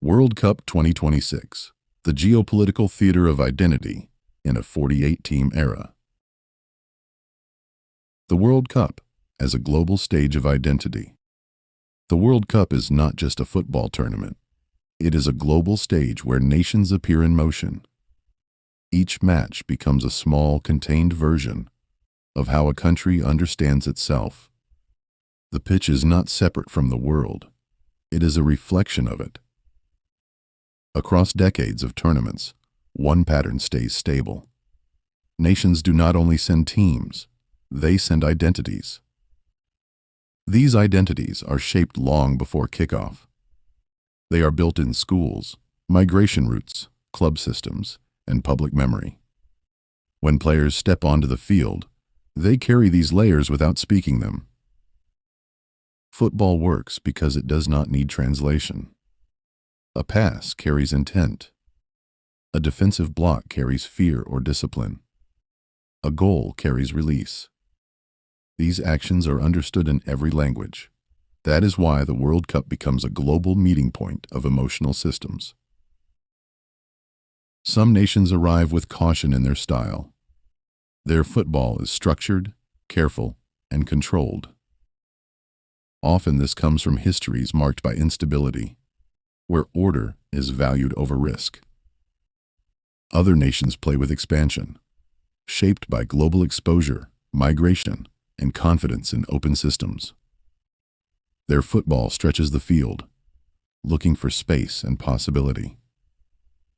World Cup 2026, the Geopolitical Theater of Identity in a 48-team era. The World Cup as a global stage of identity. The World Cup is not just a football tournament. It is a global stage where nations appear in motion. Each match becomes a small, contained version of how a country understands itself. The pitch is not separate from the world. It is a reflection of it. Across decades of tournaments, one pattern stays stable. Nations do not only send teams, they send identities. These identities are shaped long before kickoff. They are built in schools, migration routes, club systems, and public memory. When players step onto the field, they carry these layers without speaking them. Football works because it does not need translation. A pass carries intent. A defensive block carries fear or discipline. A goal carries release. These actions are understood in every language. That is why the World Cup becomes a global meeting point of emotional systems. Some nations arrive with caution in their style. Their football is structured, careful, and controlled. Often this comes from histories marked by instability, where order is valued over risk. Other nations play with expansion, shaped by global exposure, migration, and confidence in open systems. Their football stretches the field, looking for space and possibility.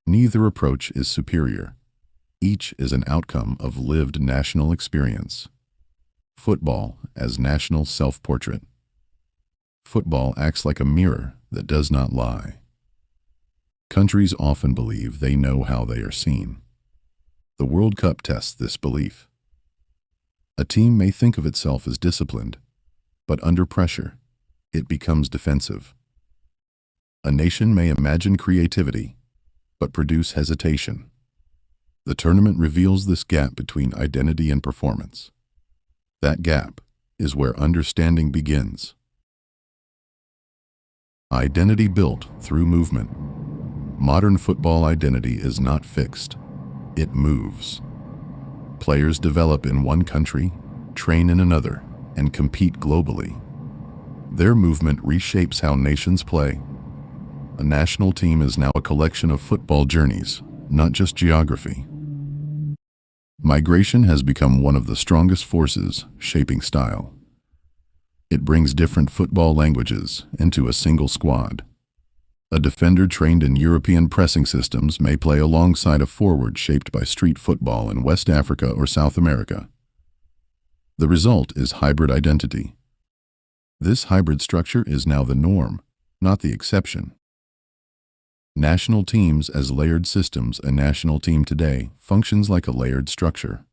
Neither approach is superior. Each is an outcome of lived national experience. Football as national self-portrait. Football acts like a mirror that does not lie. Countries often believe they know how they are seen. The World Cup tests this belief. A team may think of itself as disciplined, but under pressure, it becomes defensive. A nation may imagine creativity, but produce hesitation. The tournament reveals this gap between identity and performance. That gap is where understanding begins. Identity built through movement. Modern football identity is not fixed. It moves. Players develop in one country, train in another, and compete globally. Their movement reshapes how nations play. A national team is now a collection of football journeys, not just geography. Migration has become one of the strongest forces shaping style. It brings different football languages into a single squad. A defender trained in European pressing systems may play alongside a forward shaped by street football in West Africa or South America. The result is hybrid identity. This hybrid structure is now the norm, not the exception. National teams as layered systems. A national team today functions like a layered structure.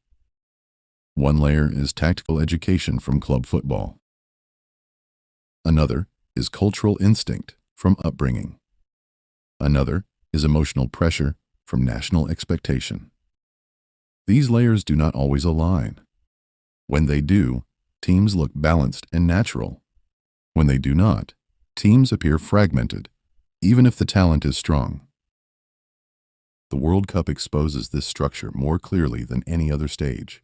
One layer is tactical education from club football. Another is cultural instinct from upbringing. Another is emotional pressure from national expectation. These layers do not always align. When they do, teams look balanced and natural. When they do not, teams appear fragmented, even if the talent is strong. The World Cup exposes this structure more clearly than any other stage.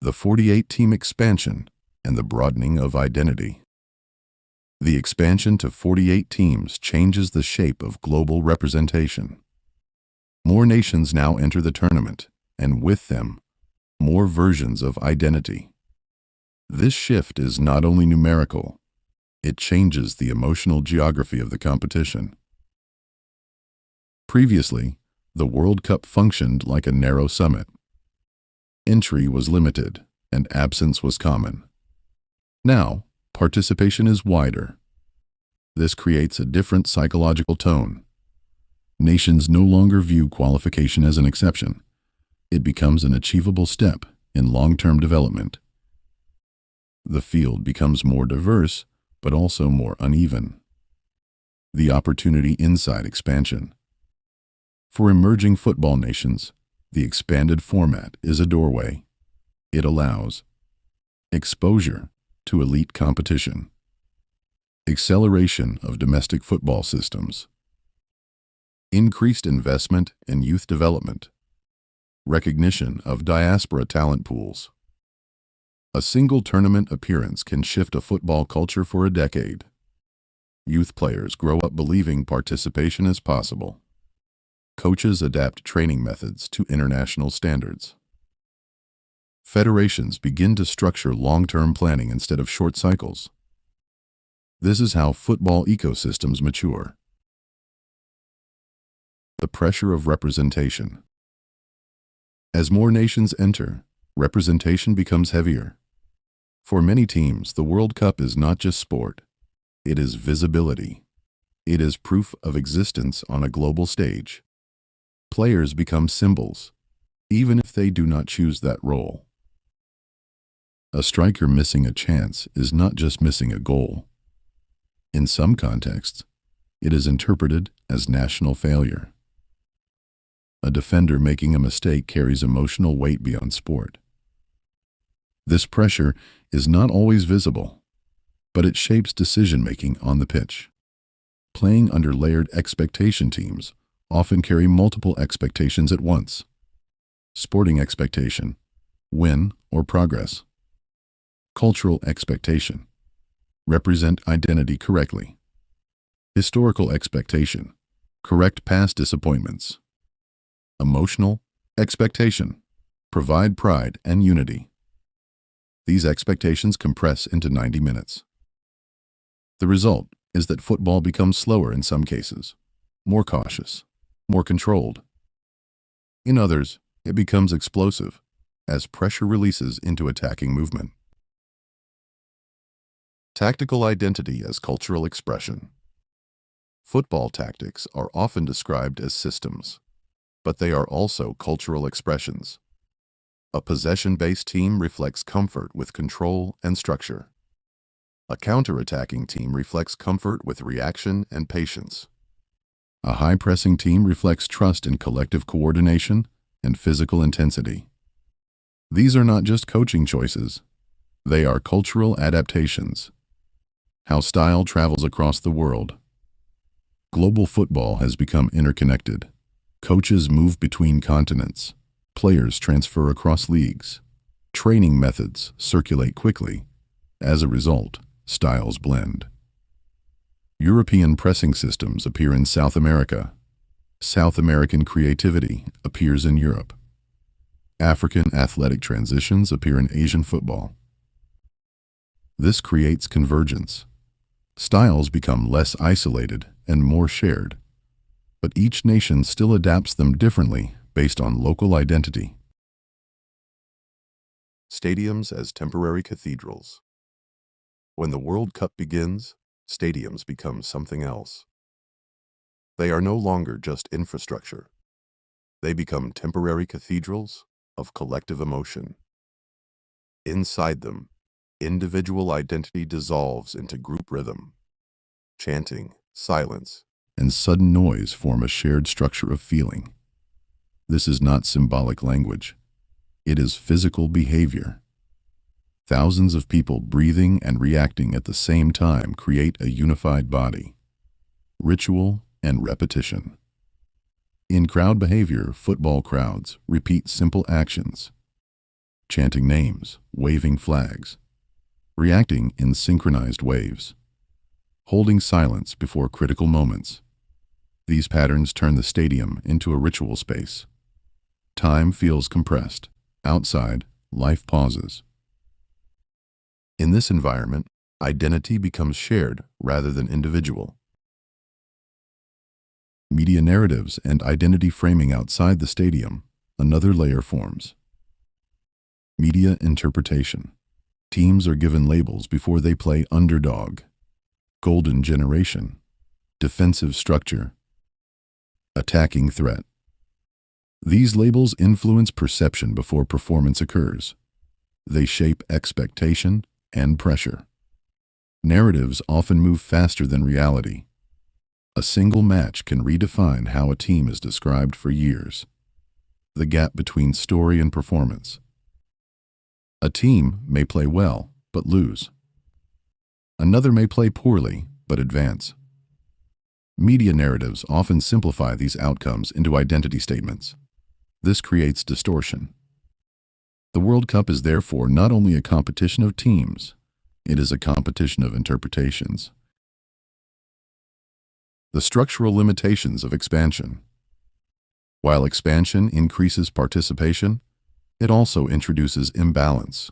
The 48-team expansion and the broadening of identity. The expansion to 48 teams changes the shape of global representation. More nations now enter the tournament, and with them, more versions of identity. This shift is not only numerical, it changes the emotional geography of the competition. Previously, the World Cup functioned like a narrow summit. Entry was limited, and absence was common. Now, participation is wider. This creates a different psychological tone. Nations no longer view qualification as an exception. It becomes an achievable step in long-term development. The field becomes more diverse, but also more uneven. The opportunity inside expansion. For emerging football nations, the expanded format is a doorway. It allows exposure to elite competition, Acceleration of domestic football systems. Increased investment in youth development. Recognition of diaspora talent pools. A single tournament appearance can shift a football culture for a decade. Youth players grow up believing participation is possible. Coaches adapt training methods to international standards. Federations begin to structure long-term planning instead of short cycles. This is how football ecosystems mature. The pressure of representation. As more nations enter, representation becomes heavier. For many teams, the World Cup is not just sport. It is visibility. It is proof of existence on a global stage. Players become symbols, even if they do not choose that role. A striker missing a chance is not just missing a goal. In some contexts, it is interpreted as national failure. A defender making a mistake carries emotional weight beyond sport. This pressure is not always visible, but it shapes decision-making on the pitch. Playing under layered expectation teams often carry multiple expectations at once. Sporting expectation, win or progress. Cultural expectation, represent identity correctly. Historical expectation, correct past disappointments. Emotional expectation, provide pride and unity. These expectations compress into 90 minutes. The result is that football becomes slower in some cases, more cautious, more controlled. In others, it becomes explosive as pressure releases into attacking movement. Tactical identity as cultural expression. Football tactics are often described as systems, but they are also cultural expressions. A possession-based team reflects comfort with control and structure. A counter-attacking team reflects comfort with reaction and patience. A high-pressing team reflects trust in collective coordination and physical intensity. These are not just coaching choices. They are cultural adaptations. How style travels across the world. Global football has become interconnected. Coaches move between continents. Players transfer across leagues. Training methods circulate quickly. As a result, styles blend. European pressing systems appear in South America. South American creativity appears in Europe. African athletic transitions appear in Asian football. This creates convergence. Styles become less isolated and more shared, but each nation still adapts them differently based on local identity. Stadiums as temporary cathedrals. When the World Cup begins, stadiums become something else. They are no longer just infrastructure. They become temporary cathedrals of collective emotion. Inside them, individual identity dissolves into group rhythm. Chanting, silence, and sudden noise form a shared structure of feeling. This is not symbolic language. It is physical behavior. Thousands of people breathing and reacting at the same time create a unified body. Ritual and repetition. In crowd behavior, football crowds repeat simple actions. Chanting names, waving flags, reacting in synchronized waves, holding silence before critical moments. These patterns turn the stadium into a ritual space. Time feels compressed. Outside, life pauses. In this environment, identity becomes shared rather than individual. Media narratives and identity framing outside the stadium, another layer forms. Media interpretation. Teams are given labels before they play underdog, golden generation, defensive structure, attacking threat. These labels influence perception before performance occurs. They shape expectation and pressure. Narratives often move faster than reality. A single match can redefine how a team is described for years. The gap between story and performance. A team may play well, but lose. Another may play poorly, but advance. Media narratives often simplify these outcomes into identity statements. This creates distortion. The World Cup is therefore not only a competition of teams, it is a competition of interpretations. The structural limitations of expansion. While expansion increases participation, it also introduces imbalance.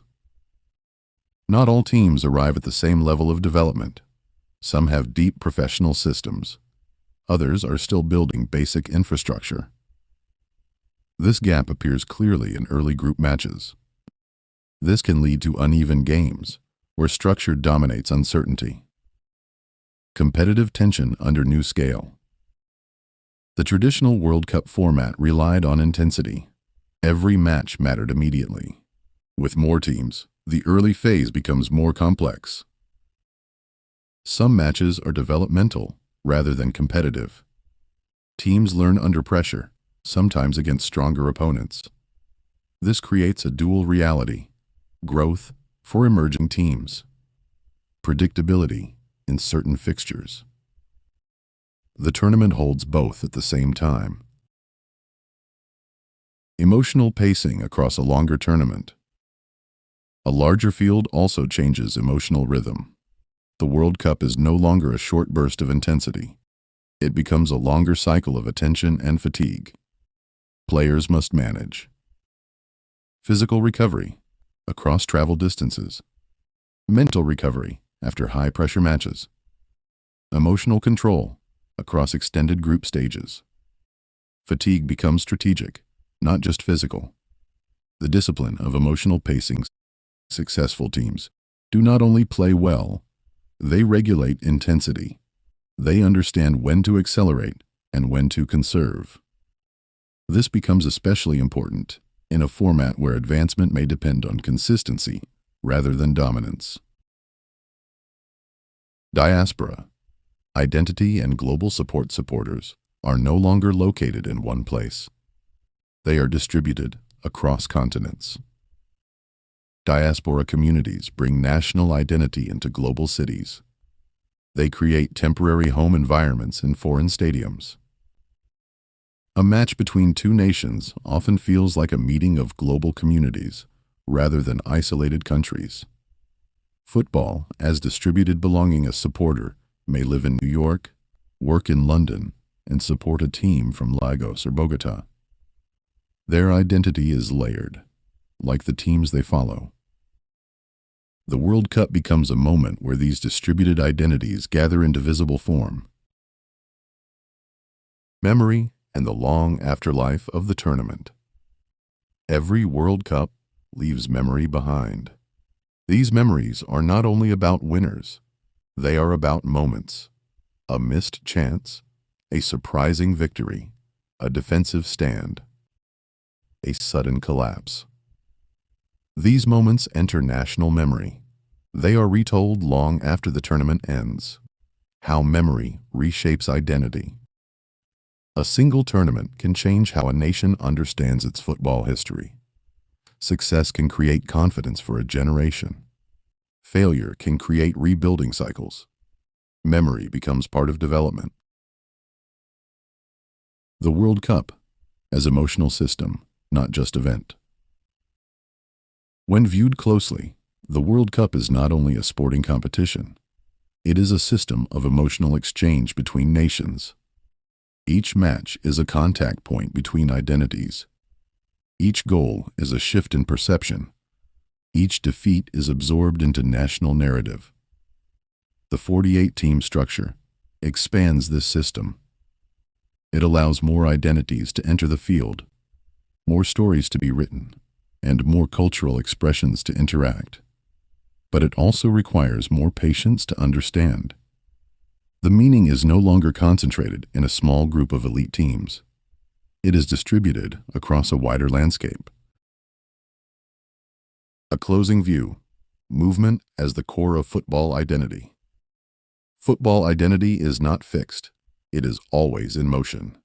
Not all teams arrive at the same level of development. Some have deep professional systems. Others are still building basic infrastructure. This gap appears clearly in early group matches. This can lead to uneven games, where structure dominates uncertainty. Competitive tension under new scale. The traditional World Cup format relied on intensity. Every match mattered immediately. With more teams, the early phase becomes more complex. Some matches are developmental rather than competitive. Teams learn under pressure, sometimes against stronger opponents. This creates a dual reality: growth for emerging teams, predictability in certain fixtures. The tournament holds both at the same time. Emotional pacing across a longer tournament. A larger field also changes emotional rhythm. The World Cup is no longer a short burst of intensity. It becomes a longer cycle of attention and fatigue. Players must manage physical recovery across travel distances, mental recovery after high-pressure matches, emotional control across extended group stages. Fatigue becomes strategic, not just physical. The discipline of emotional pacing. Successful teams do not only play well, they regulate intensity. They understand when to accelerate and when to conserve. This becomes especially important in a format where advancement may depend on consistency rather than dominance. Diaspora. Identity and global supporters are no longer located in one place. They are distributed across continents. Diaspora communities bring national identity into global cities. They create temporary home environments in foreign stadiums. A match between two nations often feels like a meeting of global communities rather than isolated countries. Football, as distributed belonging, a supporter may live in New York, work in London, and support a team from Lagos or Bogota. Their identity is layered, like the teams they follow. The World Cup becomes a moment where these distributed identities gather into visible form. Memory and the long afterlife of the tournament. Every World Cup leaves memory behind. These memories are not only about winners, they are about moments: a missed chance, a surprising victory, a defensive stand, a sudden collapse. These moments enter national memory. They are retold long after the tournament ends. How memory reshapes identity. A single tournament can change how a nation understands its football history. Success can create confidence for a generation. Failure can create rebuilding cycles. Memory becomes part of development. The World Cup as emotional system, not just event. When viewed closely, the World Cup is not only a sporting competition, it is a system of emotional exchange between nations. Each match is a contact point between identities. Each goal is a shift in perception. Each defeat is absorbed into national narrative. The 48-team structure expands this system. It allows more identities to enter the field, more stories to be written, and more cultural expressions to interact. But it also requires more patience to understand. The meaning is no longer concentrated in a small group of elite teams. It is distributed across a wider landscape. A closing view: movement as the core of football identity. Football identity is not fixed. It is always in motion.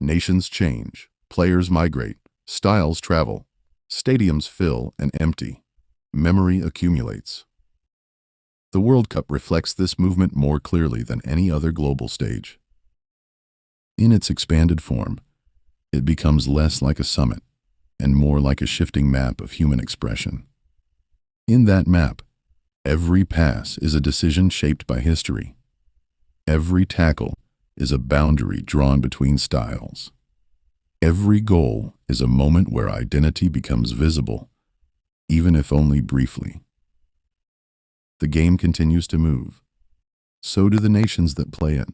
Nations change, players migrate, styles travel, stadiums fill and empty, memory accumulates. The World Cup reflects this movement more clearly than any other global stage. In its expanded form, it becomes less like a summit and more like a shifting map of human expression. In that map, every pass is a decision shaped by history. Every tackle is a boundary drawn between styles. Every goal is a moment where identity becomes visible, even if only briefly. The game continues to move. So do the nations that play it.